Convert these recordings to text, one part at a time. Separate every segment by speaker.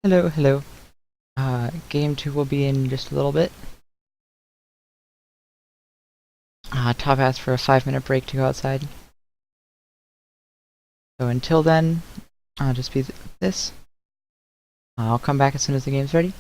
Speaker 1: Hello, hello. Game 2 will be in just a little bit. Top asked for a 5-minute break to go outside. So until then, I'll just be this. I'll come back as soon as the game's ready.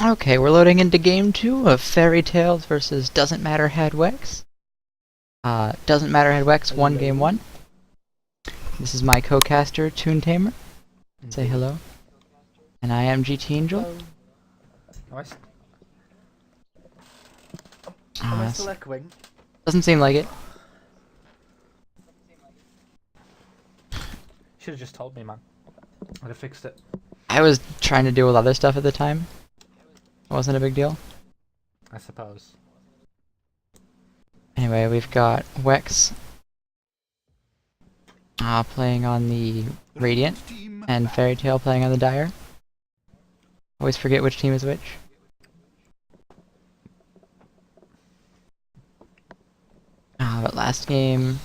Speaker 1: Okay, we're loading into game 2 of Fairy Tales versus Doesn't Matter Had WEX. Doesn't Matter Had WEX won game 1. This is my co-caster, Toon Tamer. Say hello. And I am GT Angel.
Speaker 2: Nice. Am I still echoing?
Speaker 1: Doesn't seem like it.
Speaker 2: Should have just told me, man. I'd have fixed it.
Speaker 1: I was trying to deal with other stuff at the time. It wasn't a big deal.
Speaker 2: I suppose.
Speaker 1: Anyway, we've got WEX playing on the Radiant, and Fairy Tail playing on the Dire. Always forget which team is which. But last game,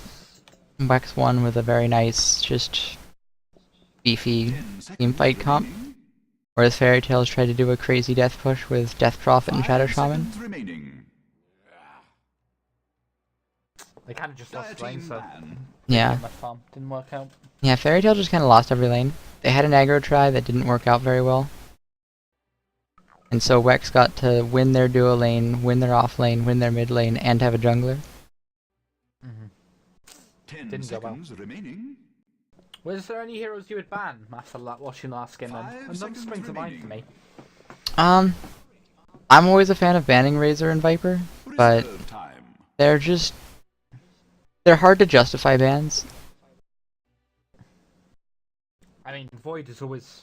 Speaker 1: WEX won with a very nice, just beefy team fight comp. Whereas Fairy Tails tried to do a crazy death push with Death Prophet and Shadow Shaman.
Speaker 2: They kind of just lost lane, so
Speaker 1: yeah,
Speaker 2: didn't work out.
Speaker 1: Yeah, Fairy Tail just kind of lost every lane. They had an aggro try that didn't work out very well. And so WEX got to win their duo lane, win their off lane, win their mid lane, and have a jungler.
Speaker 2: Didn't go well. Was there any heroes you would ban after watching last game then? And none spring to mind for me.
Speaker 1: I'm always a fan of banning Razor and Viper, but they're hard to justify bans.
Speaker 2: I mean, Void is always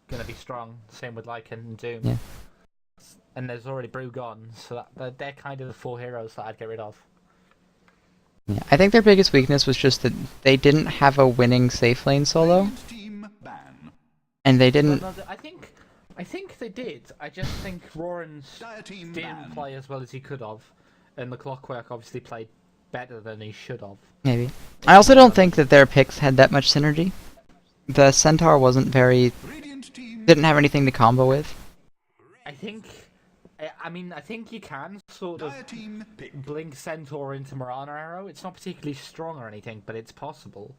Speaker 2: going to be strong, same with Lycan and Doom.
Speaker 1: Yeah.
Speaker 2: And there's already Brew gone, so they're kind of the 4 heroes that I'd get rid of.
Speaker 1: Yeah, I think their biggest weakness was just that they didn't have a winning safe lane solo. And they didn't...
Speaker 2: Well, no, I think they did. I just think Roran's didn't play as well as he could have. And the Clockwork obviously played better than he should have.
Speaker 1: Maybe. I also don't think that their picks had that much synergy. The Centaur wasn't very... didn't have anything to combo with.
Speaker 2: I think you can sort of blink Centaur into Mirana Arrow. It's not particularly strong or anything, but it's possible.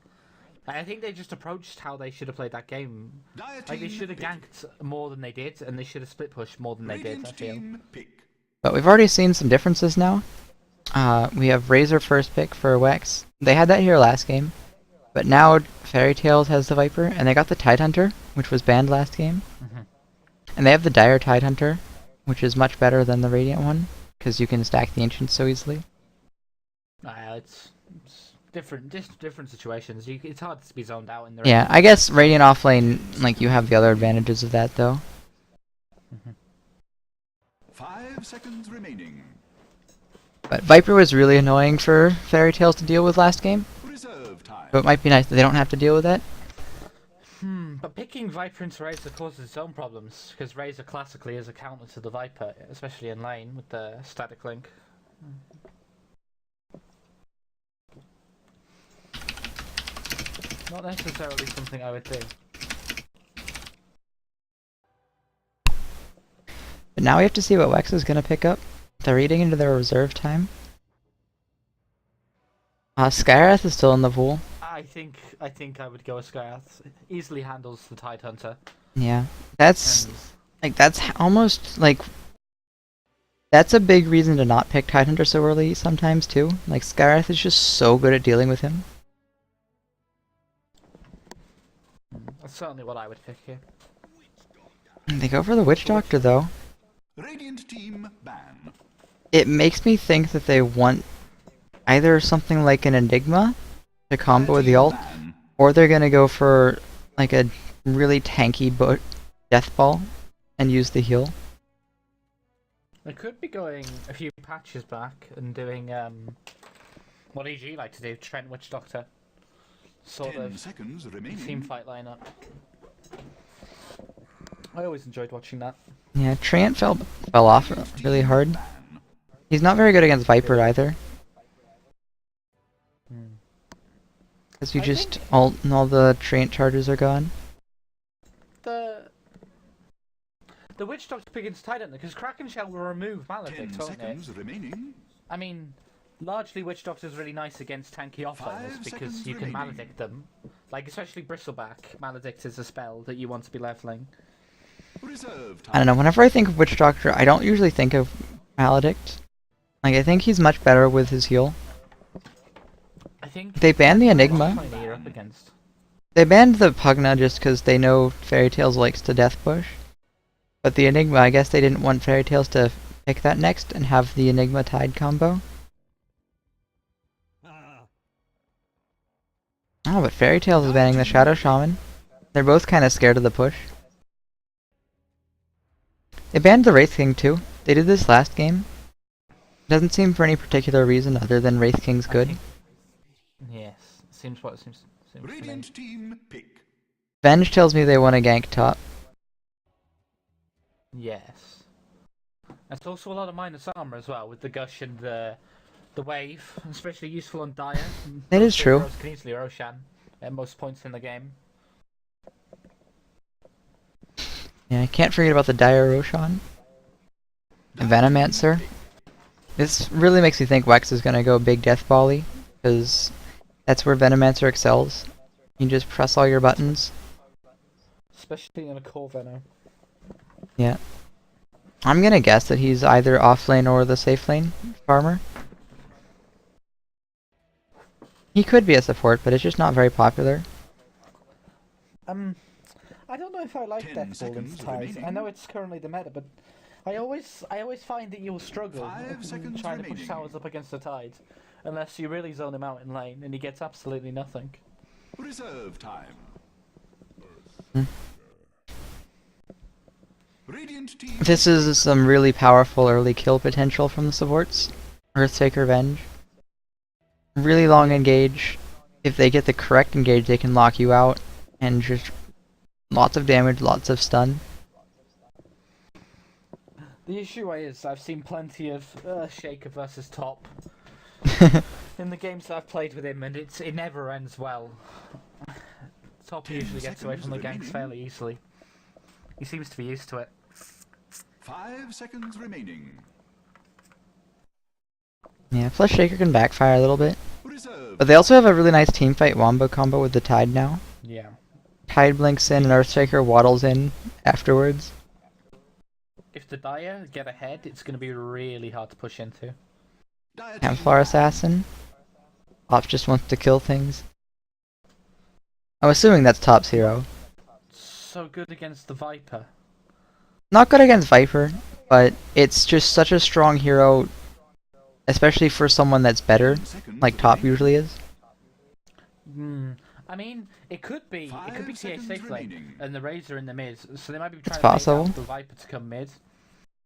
Speaker 2: I think they just approached how they should have played that game. Like, they should have ganked more than they did, and they should have split pushed more than they did, I feel.
Speaker 1: But we've already seen some differences now. We have Razor first pick for WEX. They had that here last game. But now Fairy Tails has the Viper, and they got the Tidehunter, which was banned last game. And they have the Dire Tidehunter, which is much better than the Radiant one, because you can stack the Ancients so easily.
Speaker 2: It's different situations. It's hard to be zoned out in the
Speaker 1: Yeah, I guess Radiant offlane, like, you have the other advantages of that, though.
Speaker 3: 5 seconds remaining.
Speaker 1: But Viper was really annoying for Fairy Tails to deal with last game. So it might be nice that they don't have to deal with that.
Speaker 2: But picking Viper into Razor causes its own problems, because Razor classically is a counter to the Viper, especially in lane with the static link. Not necessarily something I would do.
Speaker 1: But now we have to see what WEX is going to pick up. They're eating into their reserve time. Skyrath is still in the pool.
Speaker 2: I think I would go with Skyrath. Easily handles the Tidehunter.
Speaker 1: Yeah, that's almost like that's a big reason to not pick Tidehunter so early sometimes too. Like, Skyrath is just so good at dealing with him.
Speaker 2: That's certainly what I would pick here.
Speaker 1: They go for the Witch Doctor though.
Speaker 3: Radiant team ban.
Speaker 1: It makes me think that they want either something like an Enigma to combo with the ult, or they're gonna go for like a really tanky Death Ball and use the heal.
Speaker 2: They could be going a few patches back and doing what EG like to do, Trent Witch Doctor. Sort of team fight lineup. I always enjoyed watching that.
Speaker 1: Yeah, Trant fell off really hard. He's not very good against Viper either. Because you just ult and all the Trant charges are gone.
Speaker 2: The Witch Doctor pick against Tidehunter, because Kraken Shell will remove Maledict, won't it? I mean, largely Witch Doctor's really nice against tanky offlaners because you can Maledict them. Like, especially Bristleback, Maledict is a spell that you want to be leveling.
Speaker 3: Reserve time.
Speaker 1: I don't know, whenever I think of Witch Doctor, I don't usually think of Maledict. Like, I think he's much better with his heal.
Speaker 2: I think
Speaker 1: They banned the
Speaker 2: what
Speaker 1: Enigma.
Speaker 2: offlane you're up against.
Speaker 1: They banned the Pugna just because they know Fairy Tails likes to death push. But the Enigma, I guess they didn't want Fairy Tails to pick that next and have the Enigma Tide combo. Oh, but Fairy Tails is banning the Shadow Shaman. They're both kind of scared of the push. They banned the Wraith King too. They did this last game. Doesn't seem for any particular reason other than Wraith King's good.
Speaker 2: Yes, seems what it seems to me.
Speaker 3: Radiant team pick.
Speaker 1: Venge tells me they want to gank top.
Speaker 2: Yes. There's also a lot of minus armor as well with the gush and the wave, especially useful on Dire.
Speaker 1: That is true.
Speaker 2: Heroes can easily Roshan at most points in the game.
Speaker 1: Yeah, I can't forget about the Dire Roshan. Venomancer. This really makes me think WEX is gonna go big Death Ball-y, because that's where Venomancer excels. You just press all your buttons.
Speaker 2: Especially in a core Venom.
Speaker 1: Yeah. I'm gonna guess that he's either off lane or the safe lane farmer. He could be a support, but it's just not very popular.
Speaker 2: I don't know if I like
Speaker 3: 10
Speaker 2: Death Ball in
Speaker 3: seconds
Speaker 2: ties.
Speaker 3: remaining.
Speaker 2: I know it's currently the meta, but I always find that you'll struggle
Speaker 3: 5 seconds
Speaker 2: trying to push
Speaker 3: remaining.
Speaker 2: towers up against the tide, unless you really zone him out in lane and he gets absolutely nothing.
Speaker 3: Reserve time.
Speaker 1: Hmm.
Speaker 3: Radiant team.
Speaker 1: This is some really powerful early kill potential from the supports. Earthshaker Venge. Really long engage. If they get the correct engage, they can lock you out. And just lots of damage, lots of stun.
Speaker 2: The issue is, I've seen plenty of Shaker versus Top in the games that I've played with him, and it never ends well. Top
Speaker 3: 10
Speaker 2: usually gets away from the
Speaker 3: seconds
Speaker 2: ganks fairly easily. He seems to be used to it.
Speaker 3: 5 seconds remaining.
Speaker 1: Yeah, plus Shaker can backfire a little bit.
Speaker 3: Reserve.
Speaker 1: But they also have a really nice teamfight wombo combo with the Tide now.
Speaker 2: Yeah.
Speaker 1: Tide blinks in and Earthshaker waddles in afterwards.
Speaker 2: If the Dire get ahead, it's going to be really hard to push into.
Speaker 3: Dire team
Speaker 1: Templar Assassin. Ops just wants to kill things. I'm assuming that's Top's hero.
Speaker 2: So good against the Viper.
Speaker 1: Not good against Viper, but it's just such a strong hero, especially for someone that's better,
Speaker 3: 10 seconds
Speaker 1: like Top
Speaker 3: remaining.
Speaker 1: usually is.
Speaker 2: I mean, it could be
Speaker 3: 5
Speaker 2: TA
Speaker 3: seconds
Speaker 2: safe lane
Speaker 3: remaining.
Speaker 2: and the Razor in the mid, so they might be trying to
Speaker 1: possible.
Speaker 2: bait out the Viper to come mid,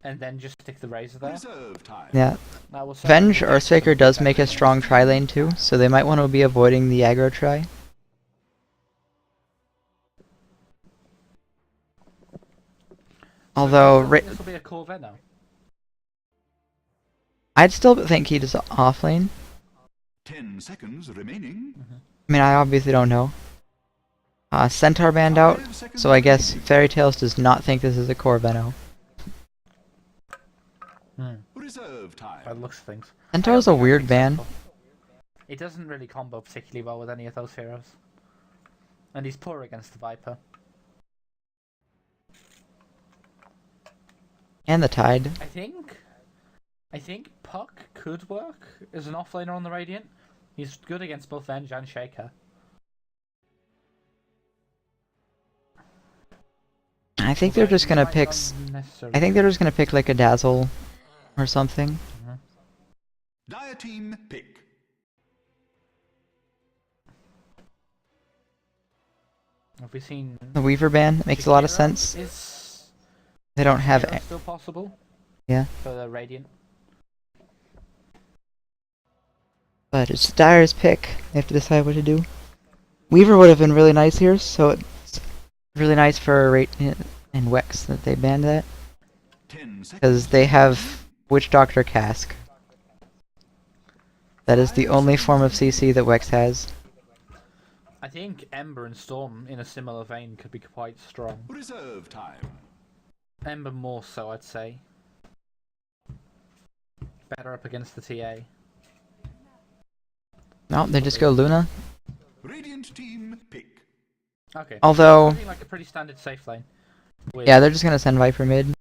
Speaker 2: and then just stick the Razor there.
Speaker 3: Reserve time.
Speaker 1: Yeah.
Speaker 2: That will certainly
Speaker 1: Venge
Speaker 2: be
Speaker 1: Earthshaker does make a strong tri lane too, so they might want to be avoiding the aggro tri. Although,
Speaker 2: this will be a core Venom.
Speaker 1: I'd still think he's off lane.
Speaker 3: 10 seconds remaining.
Speaker 1: I mean, I obviously don't know. Centaur banned out,
Speaker 3: 5 seconds
Speaker 1: so I guess
Speaker 3: remaining.
Speaker 1: Fairy Tails does not think this is a core Veno.
Speaker 3: Reserve
Speaker 2: By
Speaker 3: time.
Speaker 2: the looks of things.
Speaker 1: Centaur's a weird ban.
Speaker 2: It doesn't really combo particularly well with any of those heroes. And he's poor against the Viper.
Speaker 1: And the Tide.
Speaker 2: I think Puck could work as an offlaner on the Radiant. He's good against both Venge and Shaker.
Speaker 1: I think they're just gonna pick. I think they're just gonna pick like a Dazzle or something.
Speaker 3: Dire team pick.
Speaker 2: Have we seen
Speaker 1: The Weaver ban makes a lot of
Speaker 2: Shakira?
Speaker 1: sense.
Speaker 2: Is
Speaker 1: They don't have.
Speaker 2: Shakira still possible
Speaker 1: Yeah,
Speaker 2: for the Radiant?
Speaker 1: but it's Dire's pick. They have to decide what to do. Weaver would have been really nice here, so it's really nice for and WEX that they banned that.
Speaker 3: 10 seconds.
Speaker 1: Because they have Witch Doctor Cask. That is the only form of CC that WEX has.
Speaker 2: I think Ember and Storm, in a similar vein, could be quite strong.
Speaker 3: Reserve time.
Speaker 2: Ember more so, I'd say. Better up against the TA.
Speaker 1: No, they just go Luna.
Speaker 3: Radiant team pick.
Speaker 2: Okay.
Speaker 1: Although-
Speaker 2: Something like a pretty standard safe lane. With
Speaker 1: Yeah, they're just gonna send Viper mid.